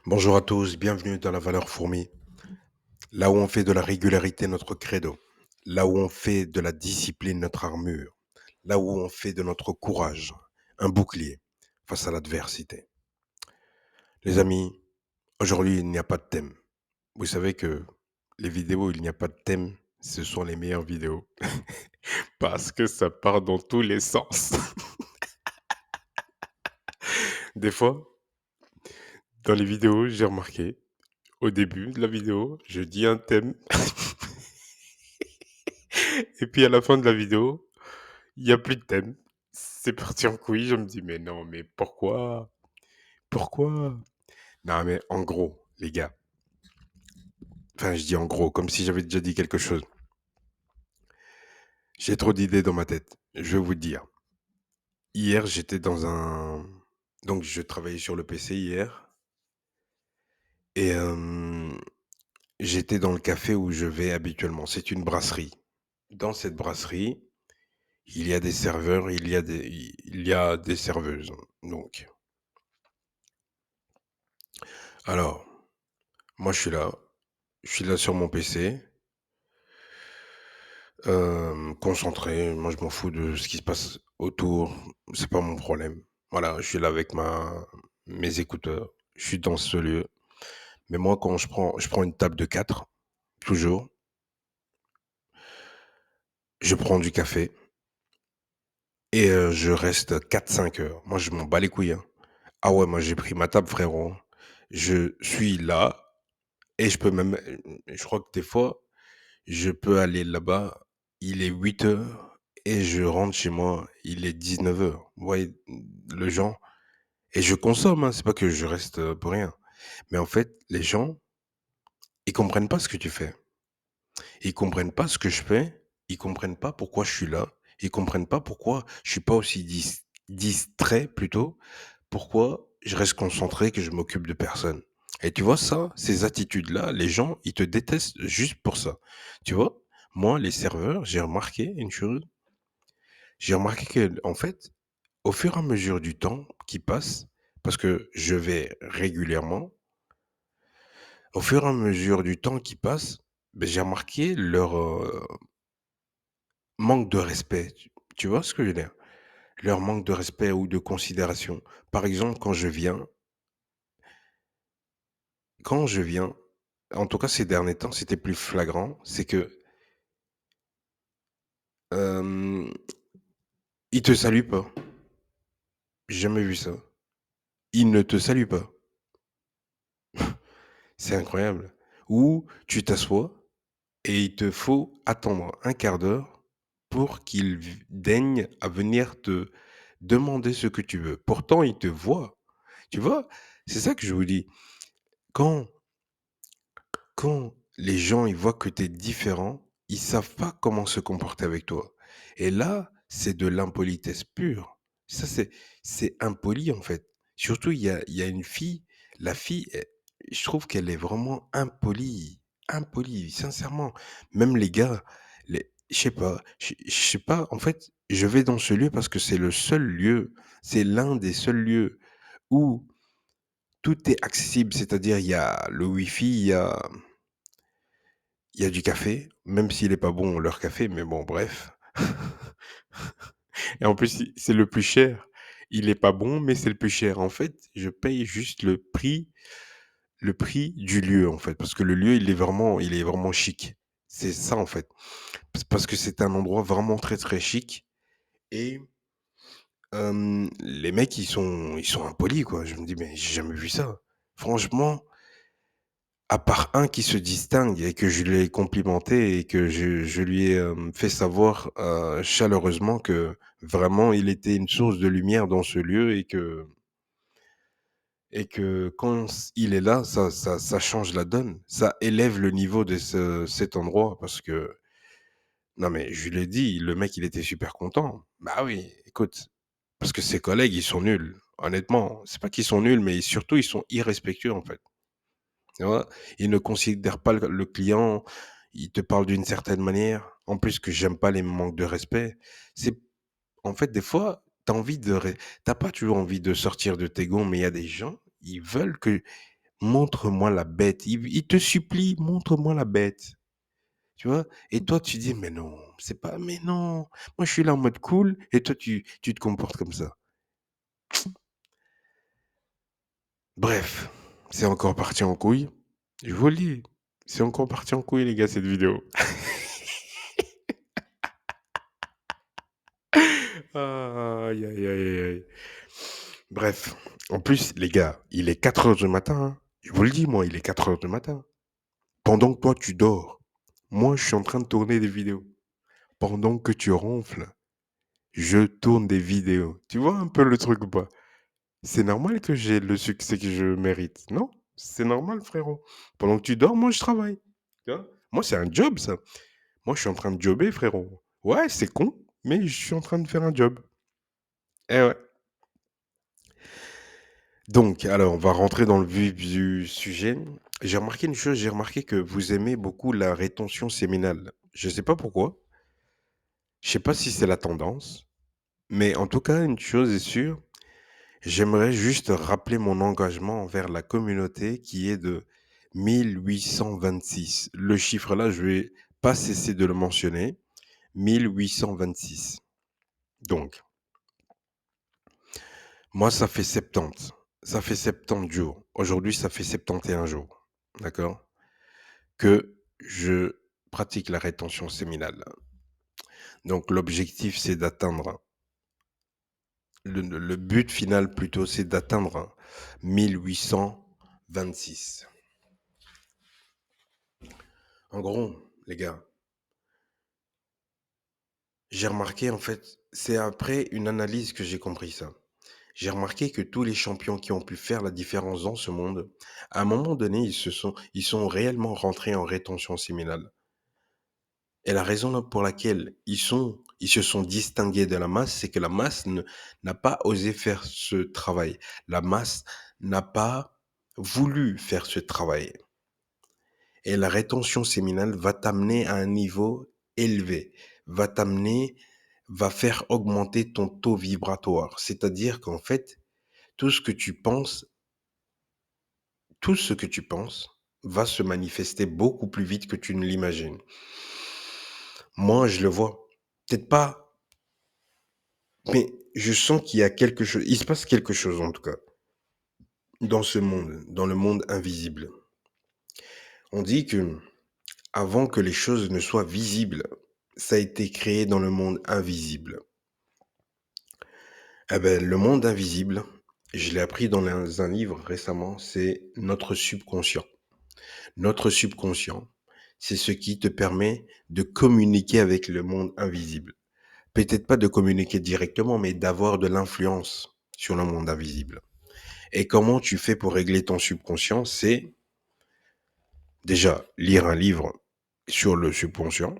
Bonjour à tous, bienvenue dans la valeur fourmi, là où on fait de la régularité notre credo, là où on fait de la discipline notre armure, là où on fait de notre courage un bouclier face à l'adversité. Les amis, aujourd'hui il n'y a pas de thème. Vous savez que les vidéos où il n'y a pas de thème, ce sont les meilleures vidéos parce que ça part dans tous les sens. Des fois, dans les vidéos, j'ai remarqué, au début de la vidéo, je dis un thème et puis à la fin de la vidéo, il y a plus de thème. C'est parti en couille, je me dis: «Mais non, mais pourquoi? Pourquoi?» Non, mais en gros, les gars, enfin, je dis en gros, comme si j'avais déjà dit quelque chose. J'ai trop d'idées dans ma tête. Je vais vous dire. Hier, j'étais dans un donc je travaillais sur le PC hier et j'étais dans le café où je vais habituellement. C'est une brasserie. Dans cette brasserie, il y a des serveurs, il y a des serveuses, donc alors, moi, je suis là sur mon PC. Concentré, moi je m'en fous de ce qui se passe autour, c'est pas mon problème. Voilà, je suis là avec mes écouteurs, je suis dans ce lieu. Mais moi quand je prends une table de 4 toujours, je prends du café et je reste 4 5 heures. Moi je m'en bats les couilles, hein. Ah ouais, moi j'ai pris ma table frérot, hein. Je suis là et je peux même, je crois que des fois, je peux aller là-bas, il est 8 heures et je rentre chez moi, il est 19 heures. Vous voyez le genre? Et je consomme, hein, c'est pas que je reste, pour rien. Mais en fait, les gens, ils comprennent pas ce que tu fais. Ils comprennent pas ce que je fais, ils comprennent pas pourquoi je suis là, ils comprennent pas pourquoi je suis pas aussi distrait plutôt, pourquoi je reste concentré, que je m'occupe de personne. Et tu vois ça, ces attitudes-là, les gens, ils te détestent juste pour ça. Tu vois? Moi, les serveurs, j'ai remarqué une chose, j'ai remarqué que en fait, au fur et à mesure du temps qui passe, parce que je vais régulièrement, au fur et à mesure du temps qui passe, beh, j'ai remarqué leur, manque de respect. Tu vois ce que je veux dire? Leur manque de respect ou de considération. Par exemple, quand je viens, en tout cas ces derniers temps, c'était plus flagrant, c'est que, hem, ils te saluent pas. J'ai jamais vu ça. Ils ne te saluent pas. C'est incroyable. Ou tu t'assois et il te faut attendre un quart d'heure pour qu'ils daignent à venir te demander ce que tu veux. Pourtant, ils te voient. Tu vois? C'est ça que je vous dis. Quand quand les gens, ils voient que tu es différent, ils savent pas comment se comporter avec toi. Et là, c'est de l'impolitesse pure. Ça, c'est impoli, en fait. Surtout, il y a une fille, la fille, je trouve qu'elle est vraiment impolie. Impolie, sincèrement. Même les gars, je sais pas, en fait, je vais dans ce lieu parce que c'est le seul lieu, c'est l'un des seuls lieux où tout est accessible. C'est-à-dire, il y a le wifi, il y a du café, même s'il est pas bon leur café, mais bon bref. Et en plus, c'est le plus cher. Il est pas bon, mais c'est le plus cher. En fait, je paye juste le prix du lieu, en fait, parce que le lieu, il est vraiment chic. C'est ça, en fait. Parce que c'est un endroit vraiment très, très chic et les mecs, ils sont impolis, quoi. Je me dis: «Mais j'ai jamais vu ça». Franchement, à part un qui se distingue et que je lui ai complimenté et que je lui ai, fait savoir, chaleureusement que vraiment il était une source de lumière dans ce lieu et que quand il est là, ça change la donne. Ça élève le niveau de cet endroit parce que non mais je lui ai dit, le mec il était super content. Bah oui, écoute, parce que ses collègues ils sont nuls. Honnêtement, c'est pas qu'ils sont nuls, mais surtout ils sont irrespectueux en fait. Tu vois? Ils ne considèrent pas le client, ils te parlent d'une certaine manière. En plus que j'aime pas les manques de respect. C'est en fait, des fois, tu as pas toujours envie de sortir de tes gonds, mais il y a des gens, ils veulent que Montre-moi la bête. Il te supplie, montre-moi la bête. Tu vois? Et toi, tu dis: «Mais non, c'est pas mais non, moi je suis là en mode cool et toi tu te comportes comme ça». Bref, c'est encore parti en couille. Je vous le dis, c'est encore parti en couille les gars cette vidéo. Aïe, aïe, aïe, aïe, aïe. Bref, en plus les gars, il est 4 heures du matin, hein. Je vous le dis moi, il est 4 heures du matin. Pendant que toi tu dors, moi je suis en train de tourner des vidéos. Pendant que tu ronfles, je tourne des vidéos. Tu vois un peu le truc ou pas? C'est normal que j'ai le succès que je mérite, non? C'est normal, frérot. Pendant que tu dors, moi, je travaille. Tu vois? Moi, c'est un job, ça. Moi, je suis en train de jobber, frérot. Ouais, c'est con, mais je suis en train de faire un job. Eh ouais. Donc, alors, on va rentrer dans le vif du sujet. J'ai remarqué une chose, j'ai remarqué que vous aimez beaucoup la rétention séminale. Je sais pas pourquoi. Je sais pas si c'est la tendance, mais en tout cas, une chose est sûre, j'aimerais juste rappeler mon engagement envers la communauté qui est de 1826. Le chiffre là, je vais pas cesser de le mentionner. 1826. Donc, moi, ça fait 70. Ça fait 70 jours. Aujourd'hui, ça fait 71 jours. D'accord? Que je pratique la rétention séminale. Donc, l'objectif, c'est d'atteindre, le but final plutôt, c'est d'atteindre 1826. En gros, les gars, j'ai remarqué en fait, c'est après une analyse que j'ai compris ça. J'ai remarqué que tous les champions qui ont pu faire la différence dans ce monde, à un moment donné, ils sont réellement rentrés en rétention séminale. Et la raison pour laquelle ils se sont distingués de la masse, c'est que la masse n'a pas osé faire ce travail. La masse n'a pas voulu faire ce travail. Et la rétention séminale va t'amener à un niveau élevé, va t'amener, va faire augmenter ton taux vibratoire. C'est-à-dire qu'en fait, tout ce que tu penses, tout ce que tu penses va se manifester beaucoup plus vite que tu ne l'imagines. Moi, je le vois. Peut-être pas, mais je sens qu'il y a quelque chose, il se passe quelque chose en tout cas, dans ce monde, dans le monde invisible. On dit que avant que les choses ne soient visibles, ça a été créé dans le monde invisible. Eh ben, le monde invisible, je l'ai appris dans un livre récemment, c'est notre subconscient. Notre subconscient, c'est ce qui te permet de communiquer avec le monde invisible. Peut-être pas de communiquer directement, mais d'avoir de l'influence sur le monde invisible. Et comment tu fais pour régler ton subconscient? C'est déjà lire un livre sur le subconscient,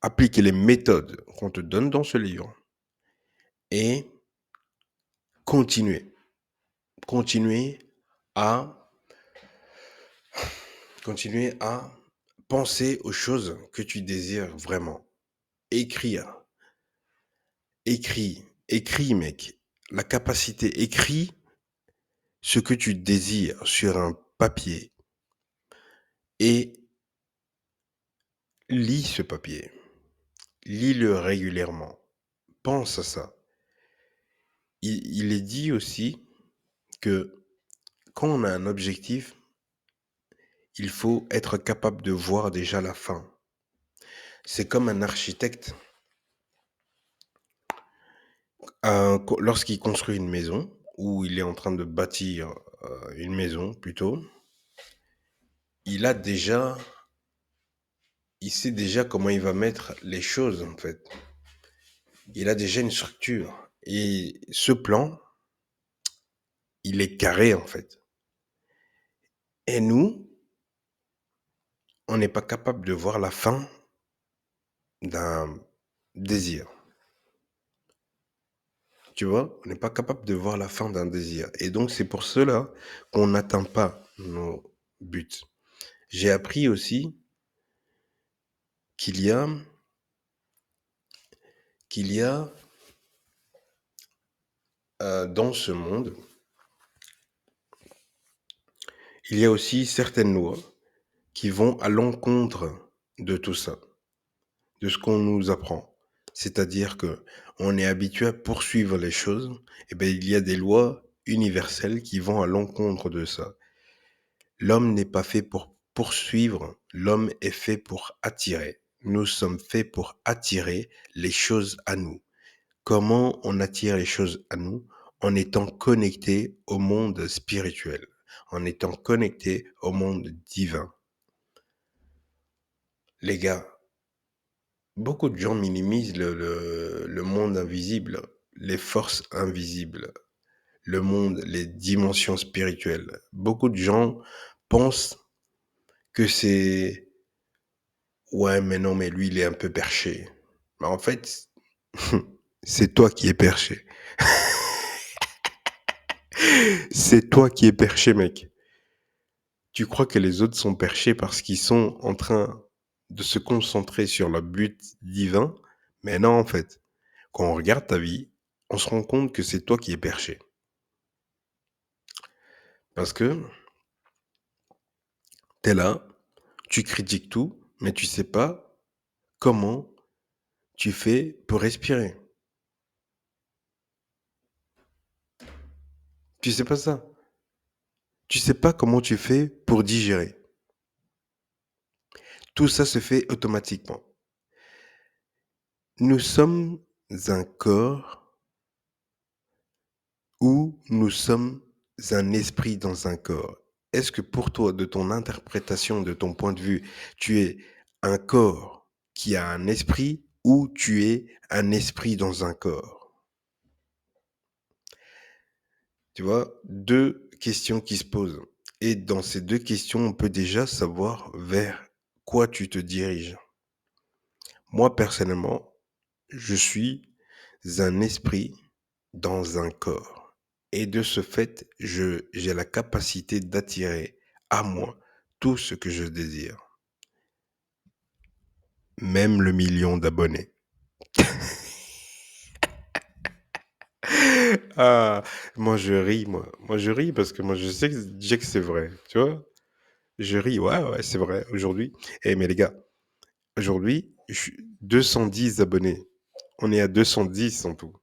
appliquer les méthodes qu'on te donne dans ce livre et continuer. Continuer à Continuer à penser aux choses que tu désires vraiment. Écrire, écris mec. La capacité, écris ce que tu désires sur un papier et lis ce papier. Lis-le régulièrement. Pense à ça. Il est dit aussi que quand on a un objectif, il faut être capable de voir déjà la fin. C'est comme un architecte, lorsqu'il construit une maison ou il est en train de bâtir une maison plutôt, il a déjà, il sait déjà comment il va mettre les choses en fait. Il a déjà une structure et ce plan, il est carré en fait. Et nous, on n'est pas capable de voir la fin d'un désir. Tu vois? On n'est pas capable de voir la fin d'un désir. Et donc, c'est pour cela qu'on n'atteint pas nos buts. J'ai appris aussi qu'il y a, qu'il y a dans ce monde, Il y a aussi certaines lois qui vont à l'encontre de tout ça, de ce qu'on nous apprend. C'est-à-dire que on est habitué à poursuivre les choses, et ben il y a des lois universelles qui vont à l'encontre de ça. L'homme n'est pas fait pour poursuivre, l'homme est fait pour attirer. Nous sommes faits pour attirer les choses à nous. Comment on attire les choses à nous? En étant connecté au monde spirituel, en étant connecté au monde divin. Les gars, beaucoup de gens minimisent le monde invisible, les forces invisibles, le monde, les dimensions spirituelles. Beaucoup de gens pensent que c'est ouais, mais non, mais lui, il est un peu perché. Mais en fait, c'est toi qui es perché. C'est toi qui es perché, mec. Tu crois que les autres sont perchés parce qu'ils sont en train de se concentrer sur le but divin, mais non, en fait. Quand on regarde ta vie, on se rend compte que c'est toi qui es perché. Parce que t'es là, tu critiques tout, mais tu sais pas comment tu fais pour respirer. Tu sais pas ça. Tu sais pas comment tu fais pour digérer. Tout ça se fait automatiquement. Nous sommes un corps ou nous sommes un esprit dans un corps. Est-ce que pour toi, de ton interprétation, de ton point de vue, tu es un corps qui a un esprit ou tu es un esprit dans un corps? Tu vois, deux questions qui se posent. Et dans ces deux questions, on peut déjà savoir vers quoi tu te diriges. Moi, personnellement, je suis un esprit dans un corps. Et de ce fait, j'ai la capacité d'attirer à moi tout ce que je désire, même le million d'abonnés. Ah, moi je ris, moi. Moi je ris parce que moi je sais déjà que c'est vrai, tu vois. Je ris, ouais, ouais, c'est vrai, aujourd'hui. Eh, mais les gars, aujourd'hui, je suis 210 abonnés. On est à 210 en tout.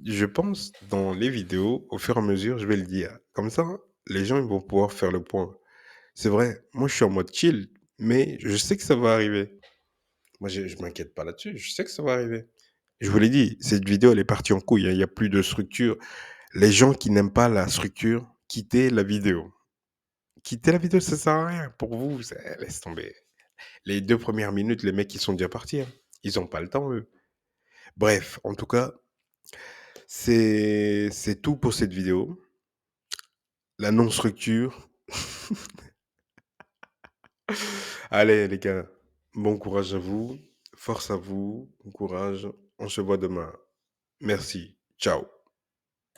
Je pense, dans les vidéos, au fur et à mesure, je vais le dire. Comme ça, les gens ils vont pouvoir faire le point. C'est vrai, moi je suis en mode chill, mais je sais que ça va arriver. Moi je m'inquiète pas là-dessus, je sais que ça va arriver. Je vous l'ai dit, cette vidéo elle est partie en couille, hein, il n'y a plus de structure. Les gens qui n'aiment pas la structure, quittez la vidéo. Quittez la vidéo, ça sert à rien. Pour vous, laisse tomber. Les 2 premières minutes, les mecs ils sont déjà partis, hein. Ils ont pas le temps, eux. Bref, en tout cas, c'est tout pour cette vidéo. La non-structure. Allez les gars, bon courage à vous, force à vous, bon courage, on se voit demain. Merci, ciao.